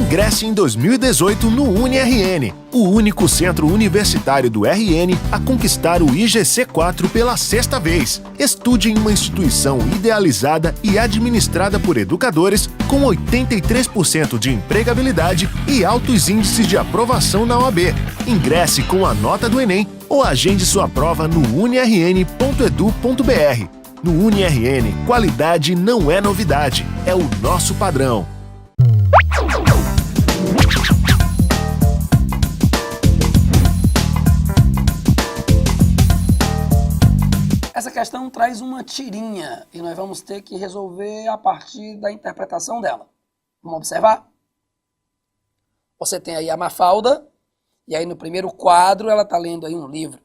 Ingresse em 2018 no UniRN, o único centro universitário do RN a conquistar o IGC4 pela 6ª vez. Estude em uma instituição idealizada e administrada por educadores com 83% de empregabilidade e altos índices de aprovação na OAB. Ingresse com a nota do Enem ou agende sua prova no unirn.edu.br. No UniRN, qualidade não é novidade, é o nosso padrão. Essa questão traz uma tirinha e nós vamos ter que resolver a partir da interpretação dela. Vamos observar? Você tem aí a Mafalda, e aí no primeiro quadro ela está lendo aí um livro.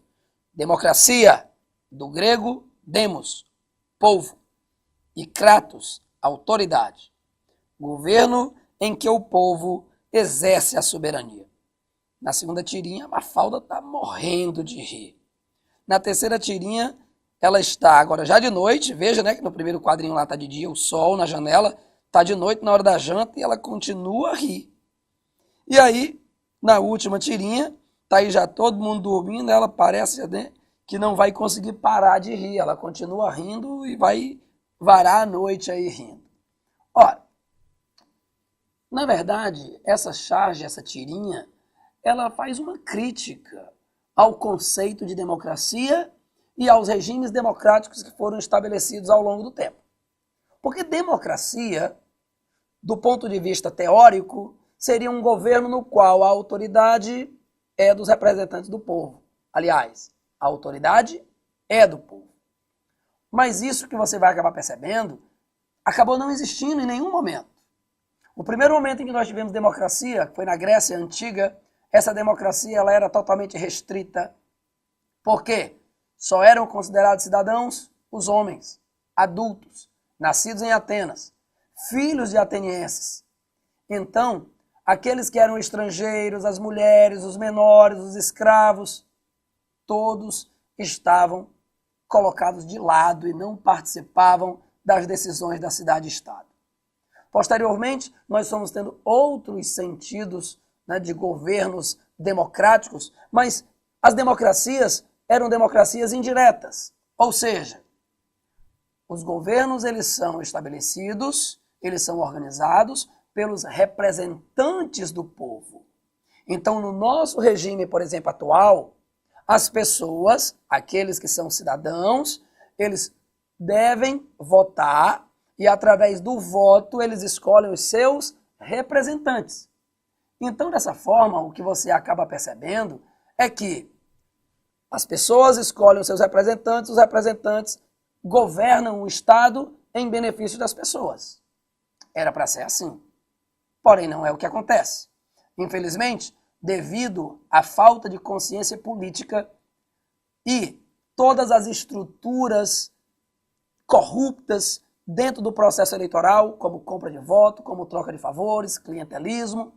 Democracia, do grego demos, povo, e kratos, autoridade. Governo em que o povo exerce a soberania. Na segunda tirinha, a Mafalda está morrendo de rir. Na terceira tirinha, ela está agora já de noite, veja, né, que no primeiro quadrinho lá está de dia, o sol na janela, está de noite na hora da janta e ela continua a rir. E aí, na última tirinha, está aí já todo mundo dormindo, ela parece, né, que não vai conseguir parar de rir, ela continua rindo e vai varar a noite aí rindo. Ora, na verdade, essa charge, essa tirinha, ela faz uma crítica ao conceito de democracia e aos regimes democráticos que foram estabelecidos ao longo do tempo. Porque democracia, do ponto de vista teórico, seria um governo no qual a autoridade é dos representantes do povo. Aliás, a autoridade é do povo. Mas isso que você vai acabar percebendo acabou não existindo em nenhum momento. O primeiro momento em que nós tivemos democracia, que foi na Grécia Antiga, essa democracia ela era totalmente restrita. Por quê? Só eram considerados cidadãos os homens, adultos, nascidos em Atenas, filhos de atenienses. Então, aqueles que eram estrangeiros, as mulheres, os menores, os escravos, todos estavam colocados de lado e não participavam das decisões da cidade-estado. Posteriormente, nós fomos tendo outros sentidos, né, de governos democráticos, mas as democracias eram democracias indiretas, ou seja, os governos eles são estabelecidos, eles são organizados pelos representantes do povo. Então, no nosso regime, por exemplo, atual, as pessoas, aqueles que são cidadãos, eles devem votar e, através do voto, eles escolhem os seus representantes. Então, dessa forma, o que você acaba percebendo é que as pessoas escolhem os representantes governam o Estado em benefício das pessoas. Era para ser assim. Porém, não é o que acontece. Infelizmente, devido à falta de consciência política e todas as estruturas corruptas dentro do processo eleitoral, como compra de voto, como troca de favores, clientelismo,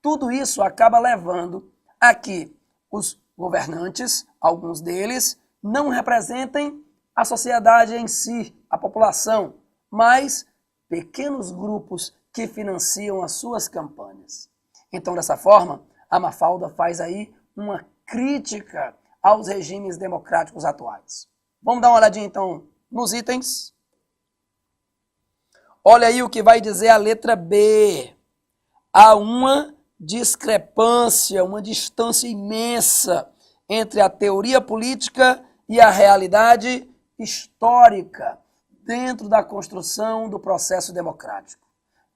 tudo isso acaba levando a que os governantes, alguns deles, não representem a sociedade em si, a população, mas pequenos grupos que financiam as suas campanhas. Então, dessa forma, a Mafalda faz aí uma crítica aos regimes democráticos atuais. Vamos dar uma olhadinha, então, nos itens. Olha aí o que vai dizer a letra B. Há uma discrepância, uma distância imensa entre a teoria política e a realidade histórica dentro da construção do processo democrático.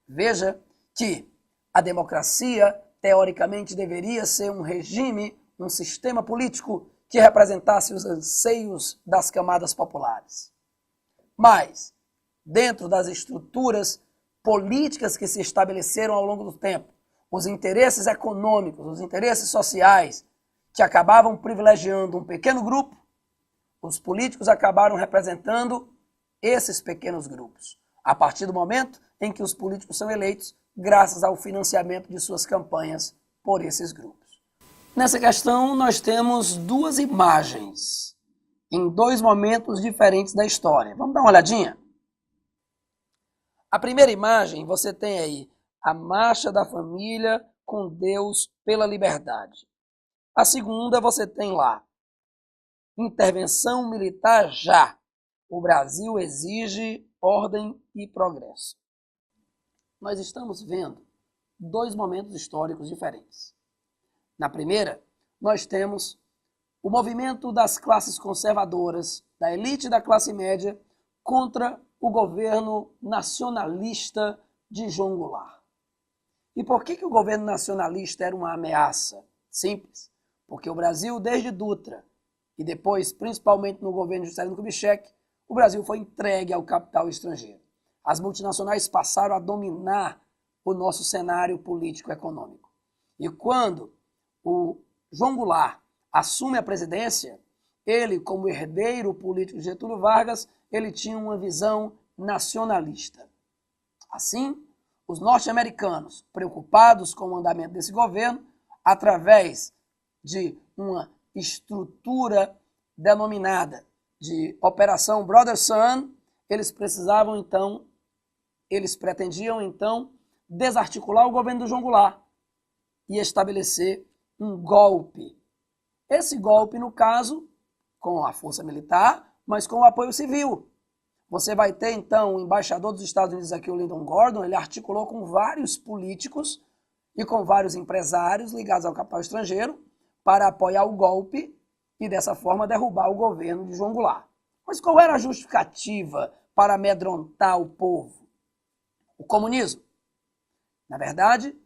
Veja que a democracia, teoricamente, deveria ser um regime, um sistema político que representasse os anseios das camadas populares. Mas, dentro das estruturas políticas que se estabeleceram ao longo do tempo, os interesses econômicos, os interesses sociais, que acabavam privilegiando um pequeno grupo, os políticos acabaram representando esses pequenos grupos, a partir do momento em que os políticos são eleitos graças ao financiamento de suas campanhas por esses grupos. Nessa questão, nós temos duas imagens, em dois momentos diferentes da história. Vamos dar uma olhadinha? A primeira imagem, você tem aí a marcha da família com Deus pela liberdade. A segunda, você tem lá, intervenção militar já. O Brasil exige ordem e progresso. Nós estamos vendo dois momentos históricos diferentes. Na primeira, nós temos o movimento das classes conservadoras, da elite da classe média, contra o governo nacionalista de João Goulart. E por que o governo nacionalista era uma ameaça? Simples. Porque o Brasil, desde Dutra, e depois, principalmente no governo de Juscelino Kubitschek, o Brasil foi entregue ao capital estrangeiro. As multinacionais passaram a dominar o nosso cenário político-econômico. E quando o João Goulart assume a presidência, ele, como herdeiro político de Getúlio Vargas, ele tinha uma visão nacionalista. Assim, os norte-americanos, preocupados com o andamento desse governo, através de uma estrutura denominada de Operação Brother Sun, eles pretendiam então desarticular o governo do João Goulart e estabelecer um golpe. Esse golpe, no caso, com a força militar, mas com o apoio civil. Você vai ter, então, o embaixador dos Estados Unidos aqui, o Lyndon Gordon, ele articulou com vários políticos e com vários empresários ligados ao capital estrangeiro para apoiar o golpe e, dessa forma, derrubar o governo de João Goulart. Mas qual era a justificativa para amedrontar o povo? O comunismo. Na verdade,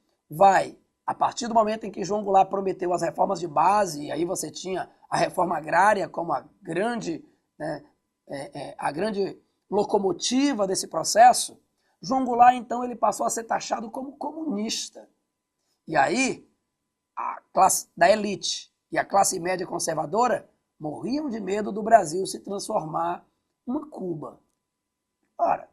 a partir do momento em que João Goulart prometeu as reformas de base, e aí você tinha a reforma agrária como a grande locomotiva desse processo, João Goulart, então, ele passou a ser taxado como comunista. E aí, a classe da elite e a classe média conservadora morriam de medo do Brasil se transformar uma Cuba. Ora,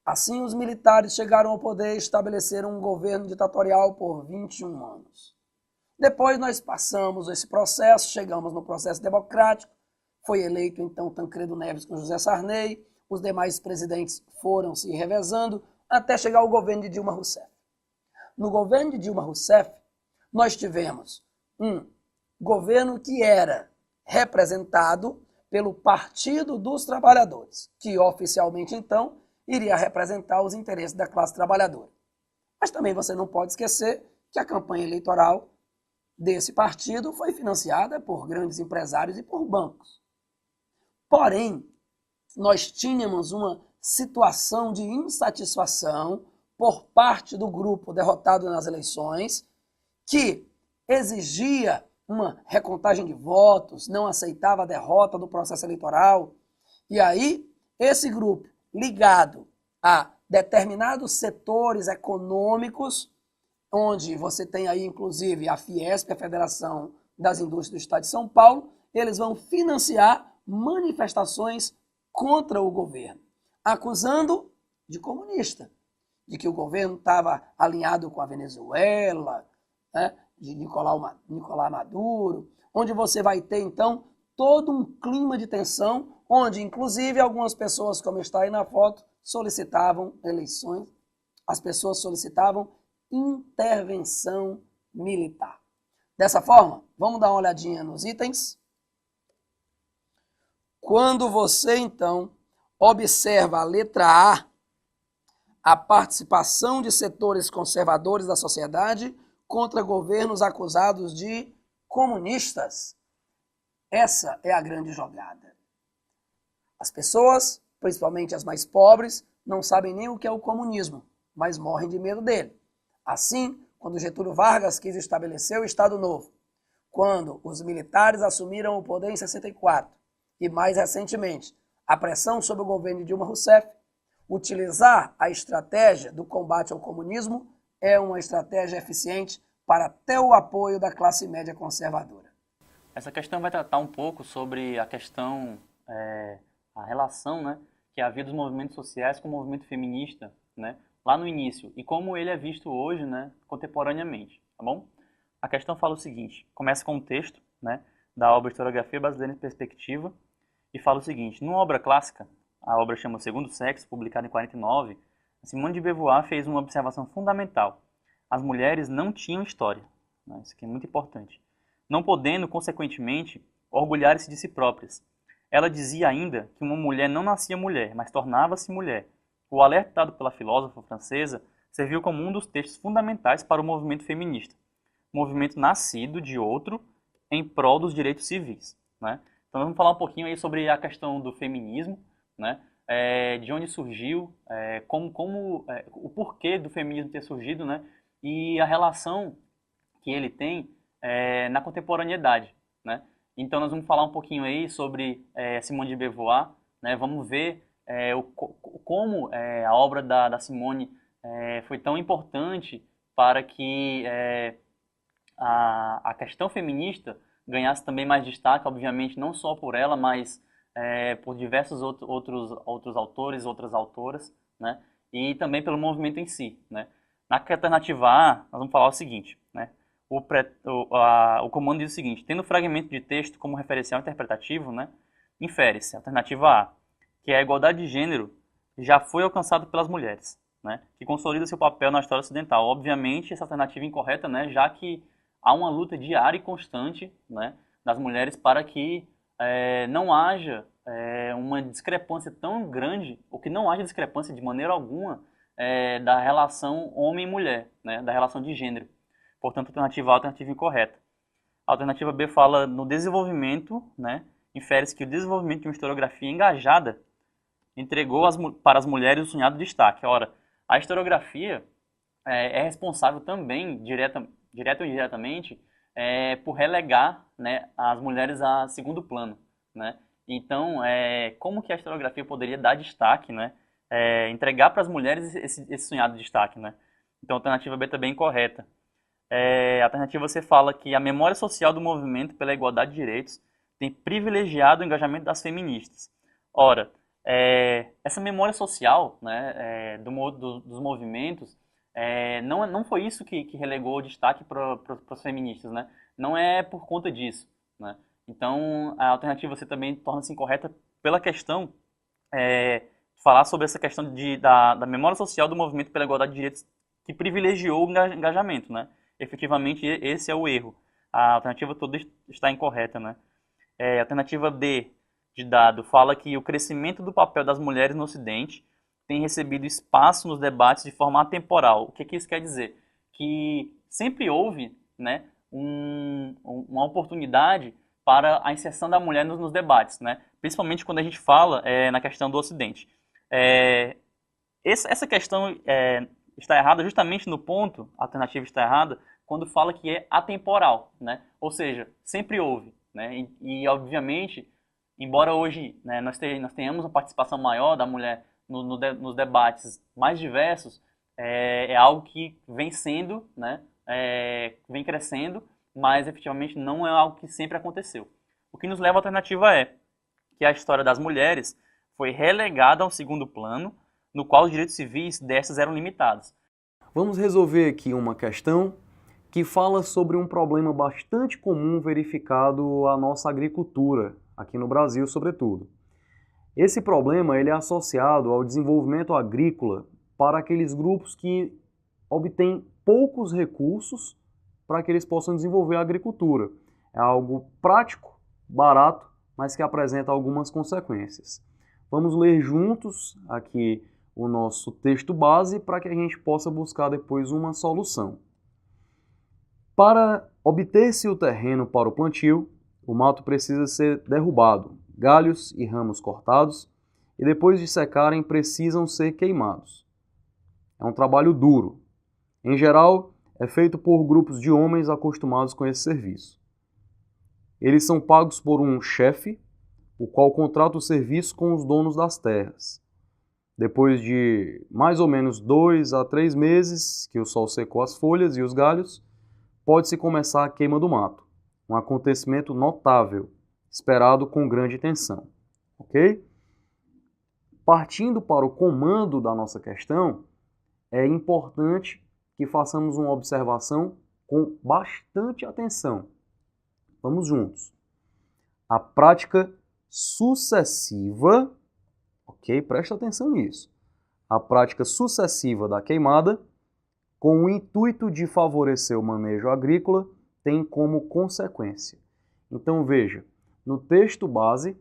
assim os militares chegaram ao poder e estabeleceram um governo ditatorial por 21 anos. Depois nós passamos esse processo, chegamos no processo democrático, foi eleito então Tancredo Neves com José Sarney, os demais presidentes foram se revezando até chegar ao governo de Dilma Rousseff. No governo de Dilma Rousseff, nós tivemos um governo que era representado pelo Partido dos Trabalhadores, que oficialmente então iria representar os interesses da classe trabalhadora. Mas também você não pode esquecer que a campanha eleitoral desse partido foi financiada por grandes empresários e por bancos. Porém, nós tínhamos uma situação de insatisfação por parte do grupo derrotado nas eleições, que exigia uma recontagem de votos, não aceitava a derrota do processo eleitoral. E aí, esse grupo, ligado a determinados setores econômicos, onde você tem aí, inclusive, a Fiesp, a Federação das Indústrias do Estado de São Paulo, eles vão financiar manifestações contra o governo, acusando de comunista, de que o governo estava alinhado com a Venezuela, né, de Nicolás Maduro, onde você vai ter, então, todo um clima de tensão, onde, inclusive, algumas pessoas, como está aí na foto, solicitavam eleições, as pessoas solicitavam intervenção militar. Dessa forma, vamos dar uma olhadinha nos itens. Quando você, então, observa a letra a participação de setores conservadores da sociedade contra governos acusados de comunistas, essa é a grande jogada. As pessoas, principalmente as mais pobres, não sabem nem o que é o comunismo, mas morrem de medo dele. Assim, quando Getúlio Vargas quis estabelecer o Estado Novo, quando os militares assumiram o poder em 64, e mais recentemente, a pressão sobre o governo de Dilma Rousseff, utilizar a estratégia do combate ao comunismo é uma estratégia eficiente para ter o apoio da classe média conservadora. Essa questão vai tratar um pouco sobre a questão, a relação, né, que havia dos movimentos sociais com o movimento feminista, né, lá no início, e como ele é visto hoje, né, contemporaneamente, tá bom? A questão fala o seguinte, começa com um texto, né, da obra Historiografia Brasileira em Perspectiva, e fala o seguinte: numa obra clássica, a obra chama O Segundo Sexo, publicada em 49, Simone de Beauvoir fez uma observação fundamental. As mulheres não tinham história. Né? Isso aqui é muito importante. Não podendo, consequentemente, orgulhar-se de si próprias. Ela dizia ainda que uma mulher não nascia mulher, mas tornava-se mulher. O alerta dado pela filósofa francesa serviu como um dos textos fundamentais para o movimento feminista. Movimento nascido de outro em prol dos direitos civis. Né? Então vamos falar um pouquinho aí sobre a questão do feminismo, né? De onde surgiu, o porquê do feminismo ter surgido, né? E a relação que ele tem na contemporaneidade. Né? Então nós vamos falar um pouquinho aí sobre Simone de Beauvoir, né? Vamos ver como a obra da Simone foi tão importante para que a questão feminista ganhasse também mais destaque, obviamente não só por ela, mas por diversos outros autores, outras autoras, né? E também pelo movimento em si. Né? Na alternativa A, nós vamos falar o seguinte, né? O comando diz o seguinte: tendo fragmento de texto como referencial interpretativo, né, infere-se, alternativa A, que a igualdade de gênero já foi alcançada pelas mulheres, né, que consolida seu papel na história ocidental. Obviamente, essa alternativa é incorreta, né, já que há uma luta diária e constante, né, das mulheres para que não haja uma discrepância tão grande, ou que não haja discrepância de maneira alguma da relação homem e mulher, né, da relação de gênero. Portanto, alternativa A, alternativa incorreta. A alternativa B fala no desenvolvimento, né, infere-se que o desenvolvimento de uma historiografia engajada entregou para as mulheres o sonhado destaque. Ora, a historiografia é responsável também, direta ou indiretamente, por relegar, né, as mulheres a segundo plano. Né? Então, como que a historiografia poderia dar destaque, né, entregar para as mulheres esse sonhado destaque? Né? Então, a alternativa B também é incorreta. A alternativa C fala que a memória social do movimento pela igualdade de direitos tem privilegiado o engajamento das feministas. Ora, essa memória social, né, dos movimentos não foi isso que relegou o destaque para os feministas. Né? Não é por conta disso. Né? Então, a alternativa C também torna-se incorreta pela questão falar sobre essa questão da memória social do movimento pela igualdade de direitos que privilegiou o engajamento. Né? Efetivamente, esse é o erro. A alternativa toda está incorreta. Né? A alternativa D, de dado, fala que o crescimento do papel das mulheres no Ocidente tem recebido espaço nos debates de forma atemporal. O que isso quer dizer? Que sempre houve, né, uma oportunidade para a inserção da mulher nos debates, né? Principalmente quando a gente fala na questão do Ocidente. Essa questão está errada justamente no ponto, a alternativa está errada, quando fala que é atemporal, né? Ou seja, sempre houve. Né? E obviamente, embora hoje, né, nós tenhamos uma participação maior da mulher nos debates mais diversos, é algo que vem sendo, né, vem crescendo, mas efetivamente não é algo que sempre aconteceu. O que nos leva à alternativa que a história das mulheres foi relegada a um segundo plano, no qual os direitos civis destas eram limitados. Vamos resolver aqui uma questão que fala sobre um problema bastante comum verificado à nossa agricultura, aqui no Brasil sobretudo. Esse problema ele é associado ao desenvolvimento agrícola para aqueles grupos que obtêm poucos recursos para que eles possam desenvolver a agricultura. É algo prático, barato, mas que apresenta algumas consequências. Vamos ler juntos aqui o nosso texto base para que a gente possa buscar depois uma solução. Para obter-se o terreno para o plantio, o mato precisa ser derrubado, galhos e ramos cortados, e depois de secarem precisam ser queimados. É um trabalho duro. Em geral, é feito por grupos de homens acostumados com esse serviço. Eles são pagos por um chefe, o qual contrata o serviço com os donos das terras. Depois de mais ou menos 2 a 3 meses que o sol secou as folhas e os galhos, pode-se começar a queima do mato, um acontecimento notável, esperado com grande atenção. Ok? Partindo para o comando da nossa questão, é importante que façamos uma observação com bastante atenção. Vamos juntos. A prática sucessiva, ok? Presta atenção nisso. a prática sucessiva da queimada, com o intuito de favorecer o manejo agrícola, tem como consequência. Então veja, no texto base,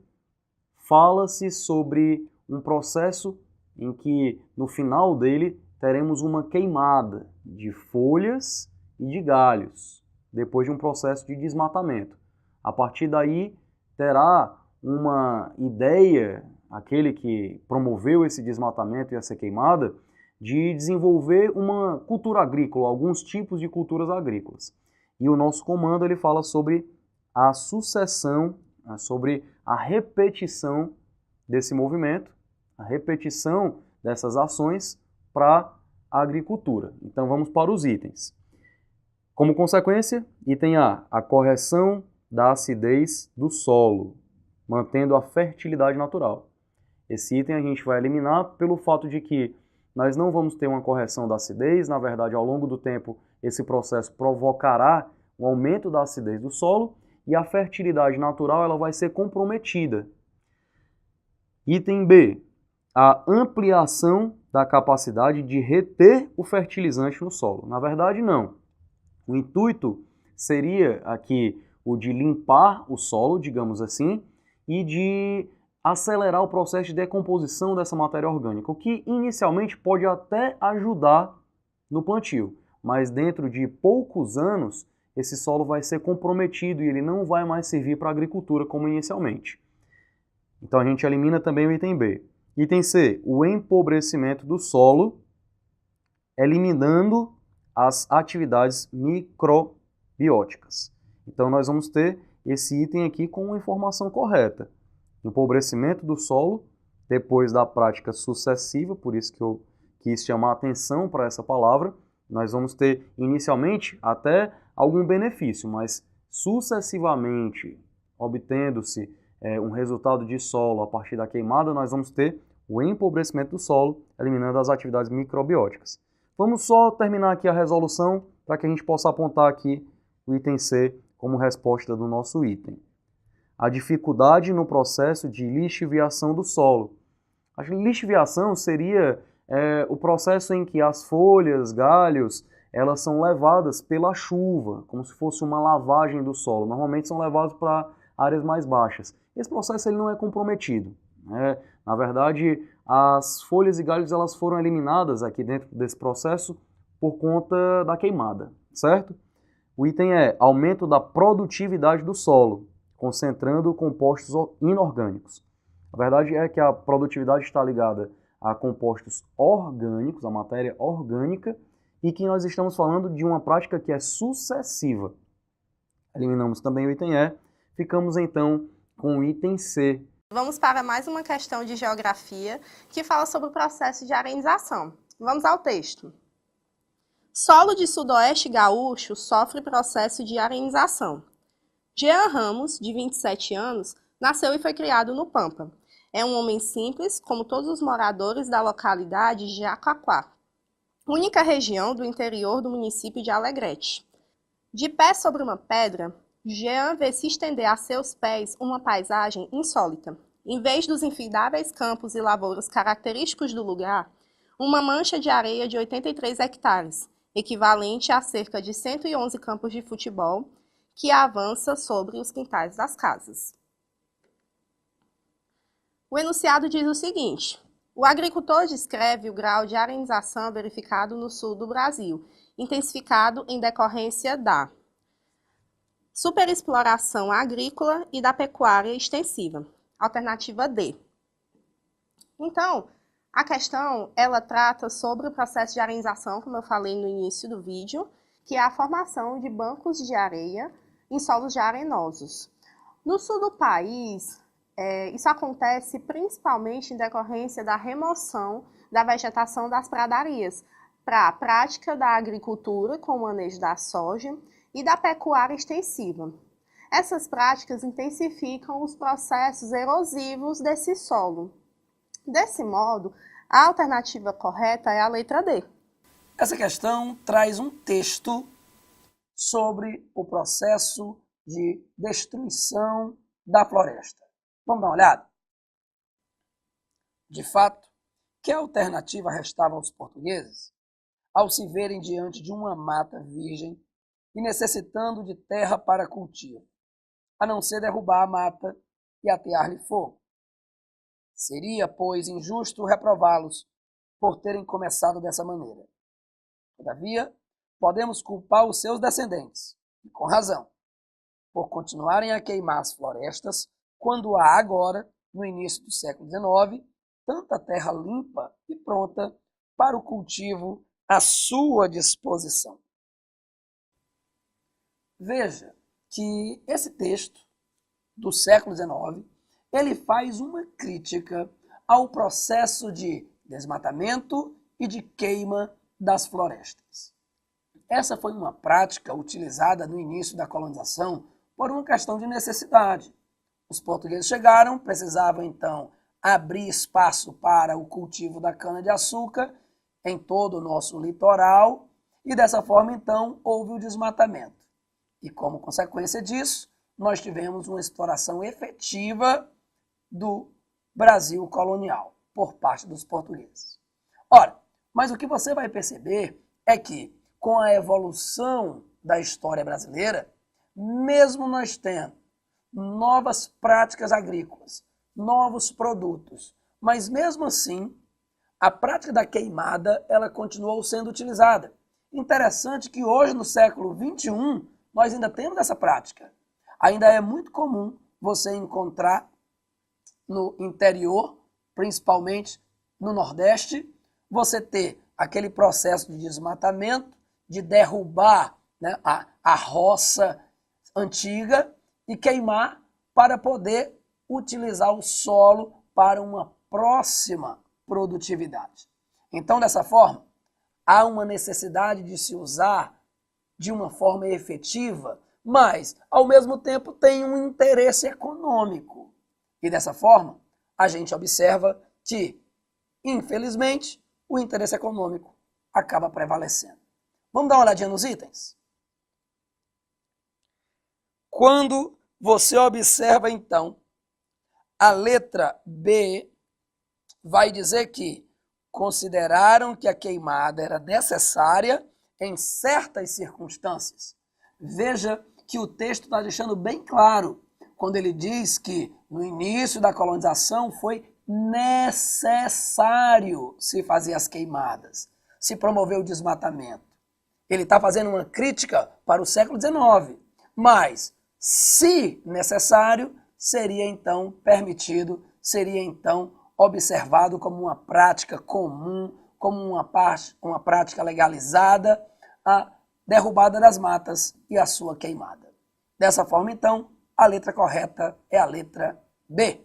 fala-se sobre um processo em que, no final dele, teremos uma queimada de folhas e de galhos, depois de um processo de desmatamento. A partir daí, terá uma ideia, aquele que promoveu esse desmatamento e essa queimada, de desenvolver uma cultura agrícola, alguns tipos de culturas agrícolas. E o nosso comando ele fala sobre a sucessão, sobre a repetição desse movimento, a repetição dessas ações para a agricultura. Então vamos para os itens. Como consequência, item A, a correção da acidez do solo, mantendo a fertilidade natural. Esse item a gente vai eliminar pelo fato de que nós não vamos ter uma correção da acidez, na verdade, ao longo do tempo, esse processo provocará um aumento da acidez do solo e a fertilidade natural ela vai ser comprometida. Item B, a ampliação da capacidade de reter o fertilizante no solo. Na verdade, não. O intuito seria aqui o de limpar o solo, digamos assim, e de acelerar o processo de decomposição dessa matéria orgânica, o que inicialmente pode até ajudar no plantio, mas dentro de poucos anos esse solo vai ser comprometido e ele não vai mais servir para a agricultura como inicialmente. Então a gente elimina também o item B. Item C, o empobrecimento do solo, eliminando as atividades microbióticas. Então nós vamos ter esse item aqui com a informação correta. Empobrecimento do solo, depois da prática sucessiva, por isso que eu quis chamar a atenção para essa palavra, nós vamos ter inicialmente até algum benefício, mas sucessivamente, obtendo-se um resultado de solo a partir da queimada, nós vamos ter o empobrecimento do solo, eliminando as atividades microbióticas. Vamos só terminar aqui a resolução para que a gente possa apontar aqui o item C como resposta do nosso item. A dificuldade no processo de lixiviação do solo. A lixiviação seria o processo em que as folhas, galhos, elas são levadas pela chuva, como se fosse uma lavagem do solo. Normalmente são levados para áreas mais baixas. Esse processo ele não é comprometido, né? Na verdade, as folhas e galhos elas foram eliminadas aqui dentro desse processo por conta da queimada, certo? O item é aumento da produtividade do solo, concentrando compostos inorgânicos. A verdade é que a produtividade está ligada a compostos orgânicos, a matéria orgânica, e que nós estamos falando de uma prática que é sucessiva. Eliminamos também o item E, ficamos então com o item C. Vamos para mais uma questão de geografia que fala sobre o processo de arenização. Vamos ao texto. Solo de sudoeste gaúcho sofre processo de arenização. Jean Ramos, de 27 anos, nasceu e foi criado no Pampa. É um homem simples, como todos os moradores da localidade de Jacaquá, única região do interior do município de Alegrete. De pé sobre uma pedra, Jean vê se estender a seus pés uma paisagem insólita. Em vez dos infindáveis campos e lavouras característicos do lugar, uma mancha de areia de 83 hectares, equivalente a cerca de 111 campos de futebol, que avança sobre os quintais das casas. O enunciado diz o seguinte: o agricultor descreve o grau de arenização verificado no sul do Brasil, intensificado em decorrência da superexploração agrícola e da pecuária extensiva. Alternativa D. Então, a questão, ela trata sobre o processo de arenização, como eu falei no início do vídeo, que é a formação de bancos de areia em solos já arenosos. No sul do país, isso acontece principalmente em decorrência da remoção da vegetação das pradarias para a prática da agricultura com o manejo da soja e da pecuária extensiva. Essas práticas intensificam os processos erosivos desse solo. Desse modo, a alternativa correta é a letra D. Essa questão traz um texto sobre o processo de destruição da floresta. Vamos dar uma olhada? De fato, Que alternativa restava aos portugueses ao se verem diante de uma mata virgem e necessitando de terra para cultivo, a não ser derrubar a mata e atear-lhe fogo? Seria, pois, injusto reprová-los por terem começado dessa maneira. Todavia, podemos culpar os seus descendentes, e com razão, por continuarem a queimar as florestas, quando há agora, no início do século XIX, tanta terra limpa e pronta para o cultivo à sua disposição. Veja que esse texto do século XIX, ele faz uma crítica ao processo de desmatamento e de queima das florestas. Essa foi uma prática utilizada no início da colonização por uma questão de necessidade. Os portugueses chegaram, precisavam então abrir espaço para o cultivo da cana-de-açúcar em todo o nosso litoral e dessa forma então houve o desmatamento. E como consequência disso, nós tivemos uma exploração efetiva do Brasil colonial por parte dos portugueses. Ora, mas o que você vai perceber é que com a evolução da história brasileira, mesmo nós tendo novas práticas agrícolas, novos produtos, mas mesmo assim, a prática da queimada ela continuou sendo utilizada. Interessante que hoje, no século XXI, nós ainda temos essa prática. Ainda é muito comum você encontrar no interior, principalmente no Nordeste, você ter aquele processo de desmatamento, de derrubar, né, a roça antiga e queimar para poder utilizar o solo para uma próxima produtividade. Então, dessa forma, há uma necessidade de se usar de uma forma efetiva, mas, ao mesmo tempo, tem um interesse econômico. E dessa forma, a gente observa que, infelizmente, o interesse econômico acaba prevalecendo. Vamos dar uma olhadinha nos itens? Quando você observa, então, a letra B, vai dizer que consideraram que a queimada era necessária em certas circunstâncias. Veja que o texto está deixando bem claro quando ele diz que no início da colonização foi necessário se fazer as queimadas, se promover o desmatamento. Ele está fazendo uma crítica para o século XIX, mas, se necessário, seria então permitido, seria então observado como uma prática comum, como uma prática legalizada, a derrubada das matas e a sua queimada. Dessa forma, então, a letra correta é a letra B.